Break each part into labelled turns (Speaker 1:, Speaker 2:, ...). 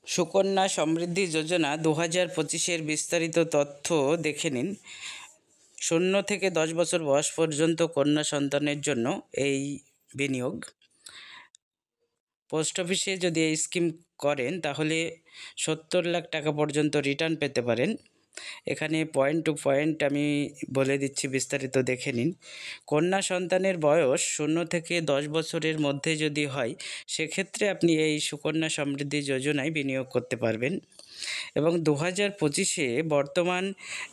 Speaker 1: সুকন্যা সমৃদ্ধি যোজনা 2025-এর বিস্তারিত তথ্য দেখে নিন। 0 থেকে 10 বছর বয়স পর্যন্ত কন্যা সন্তানের জন্য এই বিনিয়োগ। পোস্ট অফিসে যদি এই স্কিম করেন তাহলে 70 লাখ টাকা পর্যন্ত রিটার্ন পেতে পারেন। এখানে পয়েন্ট টু পয়েন্ট আমি বলে দিচ্ছি, বিস্তারিত দেখে নিন। কন্যা সন্তানের বয়স 0 থেকে 10 বছরের মধ্যে যদি হয় সেক্ষেত্রে আপনি এই সুকন্যা সমৃদ্ধি যোজনায় বিনিয়োগ করতে পারবেন। এবং 2025-এ বর্তমান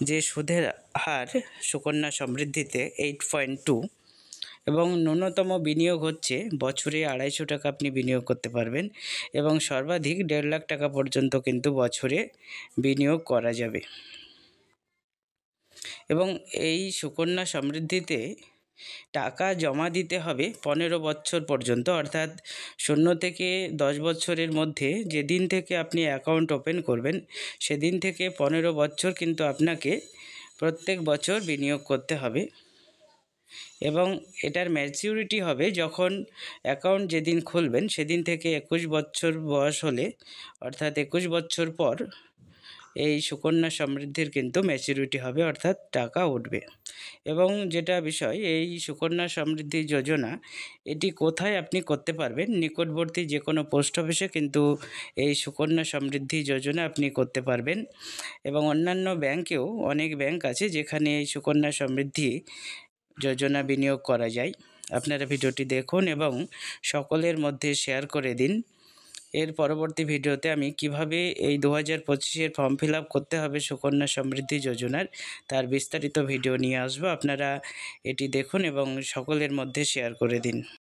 Speaker 1: যে সুদের হার সুকন্যা সমৃদ্ধিতে 8.2 এবং ন্যূনতম বিনিয়োগ হচ্ছে বছরে 250 টাকা আপনি বিনিয়োগ করতে পারবেন এবং সর্বাধিক 1.5 লাখ টাকা পর্যন্ত কিন্তু বছরে বিনিয়োগ করা যাবে। এবং এই সুকন্যা সমৃদ্ধিতে টাকা জমা দিতে হবে 15 বছর পর্যন্ত, অর্থাৎ 0 থেকে 10 বছরের মধ্যে যেদিন থেকে আপনি অ্যাকাউন্ট ওপেন করবেন সেদিন থেকে 15 বছর কিন্তু আপনাকে প্রত্যেক বছর বিনিয়োগ করতে হবে। এবং এটার ম্যাচিউরিটি হবে যখন অ্যাকাউন্ট যেদিন খুলবেন সেদিন থেকে 21 বছর বয়স হলে, অর্থাৎ 21 বছর পর এই সুকন্যা সমৃদ্ধির কিন্তু ম্যাচুরিটি হবে, অর্থাৎ টাকা উঠবে। এবং যেটা বিষয়, এই সুকন্যা সমৃদ্ধি যোজনা এটি কোথায় আপনি করতে পারবেন? নিকটবর্তী যে কোনো পোস্ট অফিসে কিন্তু এই সুকন্যা সমৃদ্ধি যোজনা আপনি করতে পারবেন। এবং অন্যান্য ব্যাংকেও অনেক ব্যাংক আছে যেখানে এই সুকন্যা সমৃদ্ধি যোজনা বিনিয়োগ করা যায়। আপনারা ভিডিওটি দেখুন এবং সকলের মধ্যে শেয়ার করে দিন। এর পরবর্তী ভিডিওতে আমি কিভাবে এই 2025-এর ফর্ম ফিল আপ করতে হবে সুকন্যা সমৃদ্ধি যোজনার তার বিস্তারিত ভিডিও নিয়ে আসবো। আপনারা এটি দেখুন এবং সকলের মধ্যে শেয়ার করে দিন।